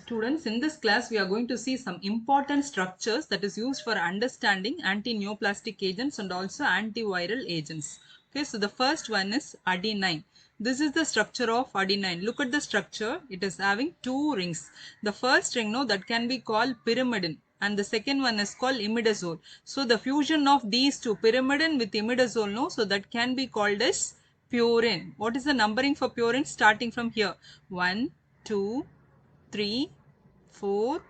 Students, in this class we are going to see some important structures that is used for understanding anti-neoplastic agents and also antiviral agents. Okay, so the first one is adenine. This is the structure of adenine. Look at the structure. It is having two rings. The first ring, no, that can be called pyrimidine, and the second one is called imidazole. So the fusion of these two, pyrimidine with imidazole, no, so that can be called as purine. What is the numbering for purine? Starting from here, 1, 2, 3, 4,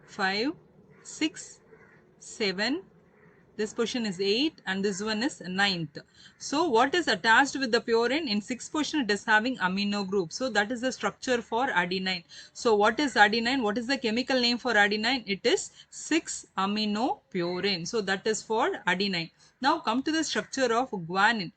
5, 6, 7. This position is 8 and this one is ninth. So what is attached with the purine? In 6th position it is having amino group. So that is the structure for adenine. So what is adenine? What is the chemical name for adenine? It is 6-aminopurine. So that is for adenine. Now come to the structure of guanine.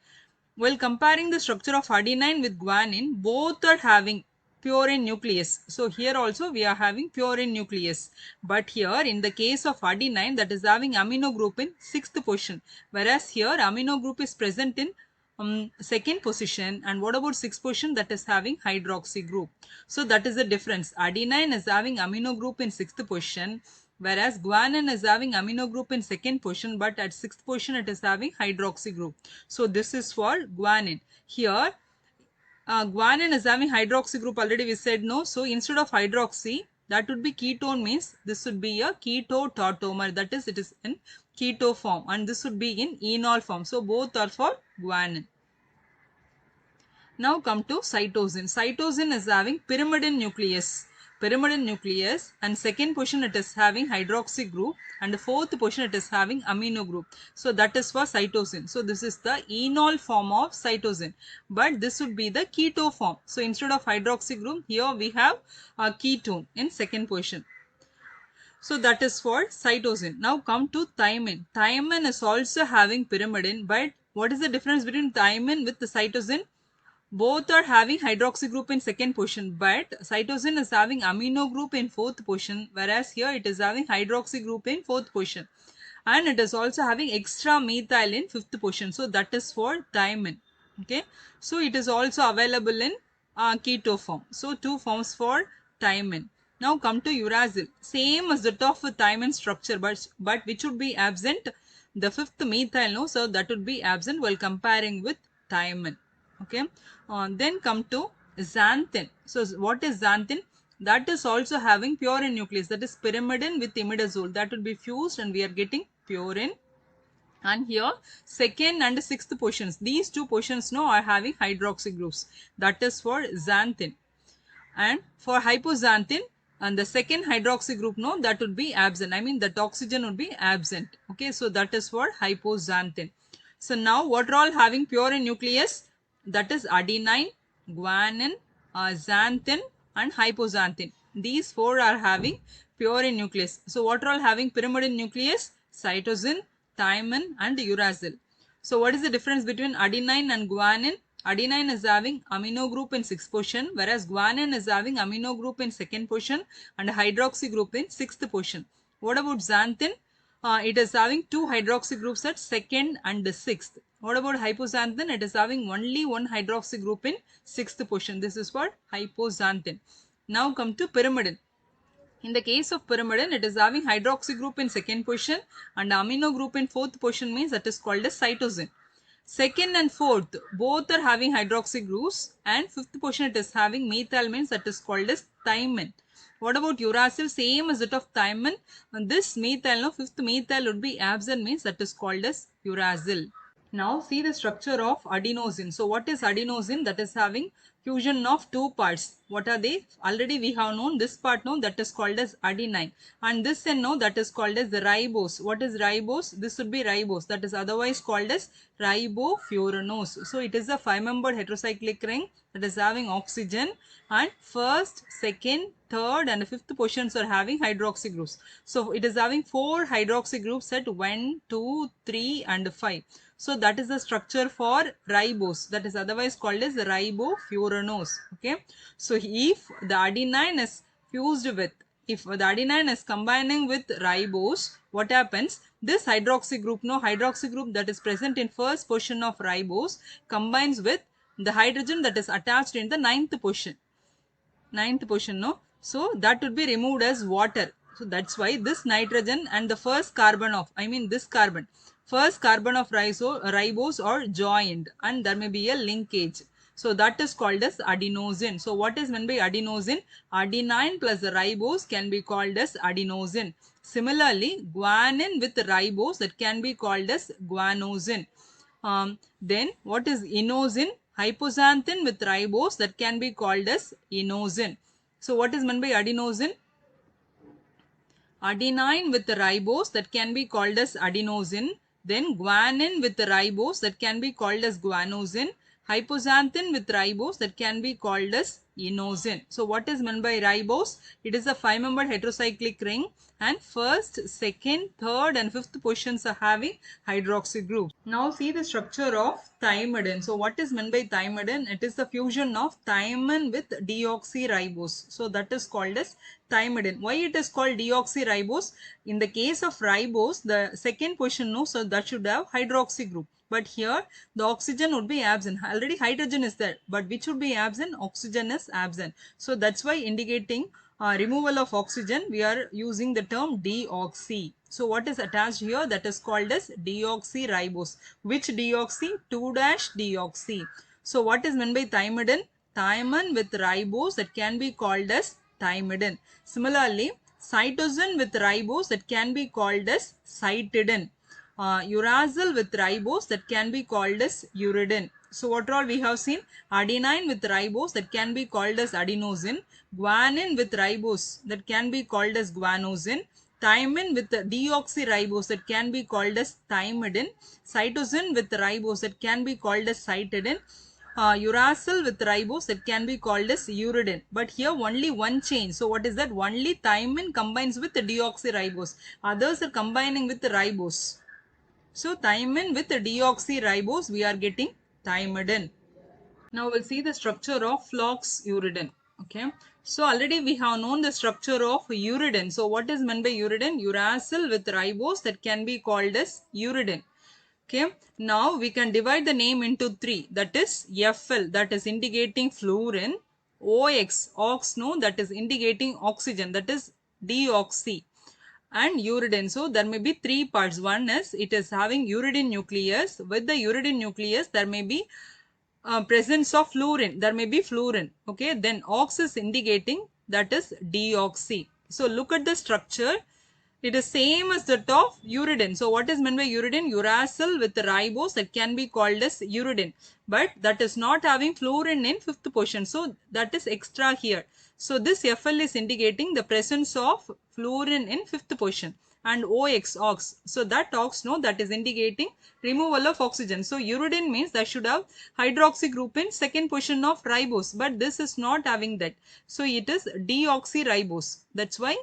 While comparing the structure of adenine with guanine, both are having purine nucleus. So here also we are having purine nucleus. But here in the case of adenine, that is having amino group in 6th position. Whereas here amino group is present in 2nd position. And what about 6th position? That is having hydroxy group. So that is the difference. Adenine is having amino group in 6th position, whereas guanine is having amino group in 2nd position, but at 6th position it is having hydroxy group. So this is for guanine. Here guanine is having hydroxy group, already we said, no. So instead of hydroxy, that would be ketone, means this would be a keto tautomer, that is it is in keto form, and this would be in enol form. So both are for guanine. Now come to cytosine. Cytosine is having pyrimidine nucleus. Pyrimidine nucleus, and 2nd position it is having hydroxy group, and the 4th position it is having amino group. So that is for cytosine. So this is the enol form of cytosine, but this would be the keto form. So instead of hydroxy group, here we have a ketone in 2nd position. So that is for cytosine. Now come to thymine. Thymine is also having pyrimidine, but what is the difference between thymine with the cytosine? Both are having hydroxy group in 2nd position, but cytosine is having amino group in 4th position, whereas here it is having hydroxy group in 4th position, and it is also having extra methyl in 5th position. So that is for thymine. Okay, so it is also available in keto form. So two forms for thymine. Now come to uracil. Same as that of thymine structure, but which would be absent? The 5th methyl, no, so that would be absent while comparing with thymine. Okay, then come to xanthan. So what is xanthan? That is also having purine nucleus, that is pyrimidine with imidazole, that will be fused and we are getting purine. And here 2nd and 6th positions, these two positions now are having hydroxy groups, that is for xanthan. And for hypoxanthin, and the 2nd hydroxy group, no, that would be absent, I mean that oxygen would be absent. Okay, so that is for hypoxanthin. So now what are all having purine nucleus? That is adenine, guanine, xanthin and hypoxanthin. These four are having purine nucleus. So what are all having pyrimidine nucleus? Cytosine, thymine and uracil. So what is the difference between adenine and guanine? Adenine is having amino group in 6th position, whereas guanine is having amino group in 2nd position and hydroxy group in 6th position. What about xanthin? It is having two hydroxy groups at 2nd and 6th. What about hypoxanthin? It is having only one hydroxy group in 6th position. This is for hypoxanthin. Now come to pyrimidine. In the case of pyrimidine, it is having hydroxy group in 2nd position and amino group in 4th position, means that is called as cytosine. 2nd and 4th both are having hydroxy groups, and 5th position it is having methyl, means that is called as thymine. What about uracil? Same as that of thymine, and this methyl, no, 5th methyl would be absent, means that is called as uracil. Now see the structure of adenosine. So what is adenosine? That is having fusion of two parts. What are they? Already we have known this part, no, that is called as adenine, and this end, no, that is called as the ribose. What is ribose? This would be ribose, that is otherwise called as ribofuranose. So it is a 5-membered heterocyclic ring that is having oxygen, and 1st, 2nd, 3rd and 5th positions are having hydroxy groups. So it is having 4 hydroxy groups at 1, 2, 3 and 5. So that is the structure for ribose, that is otherwise called as ribofuranose. Okay, so if the adenine is fused with, if the adenine is combining with ribose, what happens? This hydroxy group, no, hydroxy group that is present in 1st position of ribose combines with the hydrogen that is attached in the 9th position. 9th position, no. So that would be removed as water. So that's why this nitrogen and the first carbon of, this carbon, first carbon of ribose are joined and there may be a linkage. So that is called as adenosine. So what is meant by adenosine? Adenine plus ribose can be called as adenosine. Similarly, guanine with ribose, that can be called as guanosine. Then what is inosine? Hypoxanthine with ribose, that can be called as inosine. So what is meant by adenosine? Adenine with the ribose, that can be called as adenosine. Then guanine with the ribose, that can be called as guanosine. Hypoxanthine with ribose, that can be called as inosine. So what is meant by ribose? It is a 5-membered heterocyclic ring and first, second, third and fifth positions are having hydroxy group. Now see the structure of thymidine. So what is meant by thymidine? It is the fusion of thymine with deoxyribose. So that is called as thymidine. Why it is called deoxyribose? In the case of ribose, the second position, no, so that should have hydroxy group. But here the oxygen would be absent. Already hydrogen is there, but which would be absent? Oxygen is absent. So that's why indicating removal of oxygen, we are using the term deoxy. So what is attached here? That is called as deoxyribose. Which deoxy? 2-deoxy. So what is meant by thymidine? Thymine with ribose, that can be called as thymidine. Similarly, cytosine with ribose, that can be called as cytidine. Uracil with ribose, that can be called as uridine. So what all we have seen? Adenine with ribose, that can be called as adenosine. Guanine with ribose, that can be called as guanosine. Thymine with deoxyribose, that can be called as thymidine. Cytosine with ribose, that can be called as cytidine. Uracil with ribose, that can be called as uridine. But here only one change. So what is that? Only thymine combines with the deoxyribose. Others are combining with the ribose. So thymine with the deoxyribose, we are getting thymidine. Now we'll see the structure of phlox-uridine. Okay. So already we have known the structure of uridine. So what is meant by uridine? Uracil with ribose, that can be called as uridine. Okay. Now we can divide the name into 3. That is Fl, that is indicating fluorine. OX, ox, no, that is indicating oxygen, that is deoxy. And uridine. So there may be 3 parts. One is it is having uridine nucleus. With the uridine nucleus, there may be presence of fluorine. There may be fluorine. Okay. Then ox is indicating, that is deoxy. So look at the structure. It is same as that of uridine. So what is meant by uridine? Uracil with ribose, that can be called as uridine. But that is not having fluorine in 5th position. So that is extra here. So this Fl is indicating the presence of fluorine in 5th position. And OX, ox. So that ox, no, that is indicating removal of oxygen. So uridine means that should have hydroxy group in 2nd position of ribose. But this is not having that. So it is deoxyribose. That's why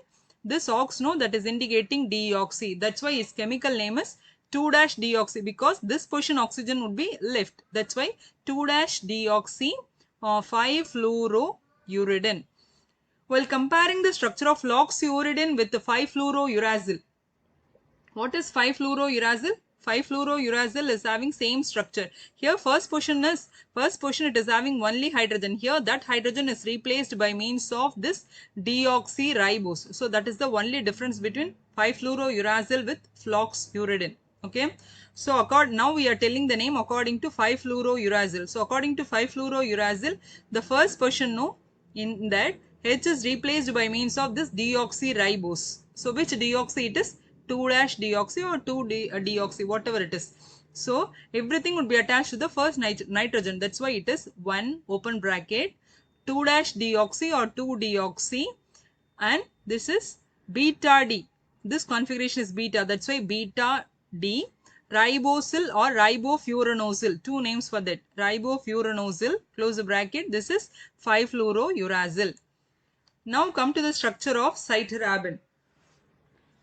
this ox, no, that is indicating deoxy. That's why its chemical name is 2-deoxy, because this portion oxygen would be left. That's why 2-deoxy 5-fluoro-uridine. While comparing the structure of phlox-uridine with the 5-fluoro-uracil. What is 5-fluoro-uracil? 5-fluoro-uracil is having same structure. Here first portion it is having only hydrogen. Here that hydrogen is replaced by means of this deoxyribose. So that is the only difference between 5-fluoro-uracil with phlox-uridine. Okay. So now we are telling the name according to 5-fluoro-uracil. So according to 5-fluoro-uracil, the first portion, no, in that H is replaced by means of this deoxyribose. So which deoxy it is? 2-deoxy or 2-deoxy, whatever it is. So everything would be attached to the first nitrogen. That's why it is 1 open bracket 2-deoxy or 2-deoxy, and this is beta D. This configuration is beta. That's why beta D. Ribosyl or ribofuranosyl. 2 names for that. Ribofuranosyl, close the bracket. This is 5-fluoro-uracil. Now come to the structure of cytarabine.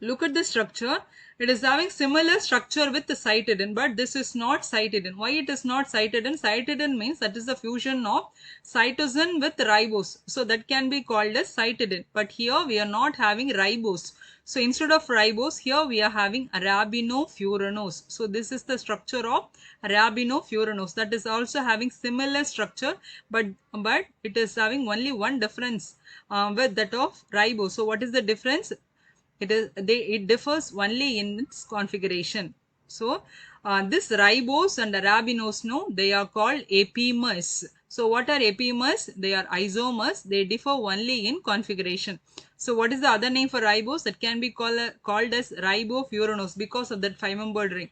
Look at the structure. It is having similar structure with the cytidine, but this is not cytidine. Why it is not cytidine? Cytidine means that is the fusion of cytosine with ribose. So that can be called as cytidine. But here we are not having ribose. So instead of ribose, here we are having arabinofuranose. So this is the structure of arabinofuranose. That is also having similar structure, but it is having only one difference with that of ribose. So what is the difference? It differs only in its configuration. So this ribose and arabinose, no, they are called apimers. So what are apimers? They are isomers. They differ only in configuration. So what is the other name for ribose? That can be called as ribofuranose because of that 5-membered ring.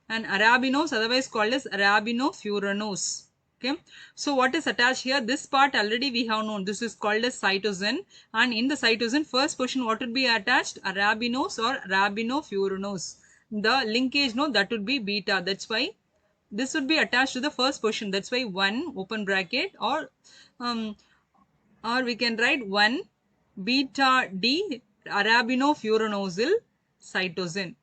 And arabinose, otherwise called as arabinofuranose. Okay, so what is attached here? This part already we have known. This is called as cytosine, and in the cytosine, first position, what would be attached? Arabinose or arabinofuranose. The linkage, no, that would be beta. That's why this would be attached to the first position. That's why 1 open bracket, um, or we can write 1 beta D arabinofuranosyl cytosine.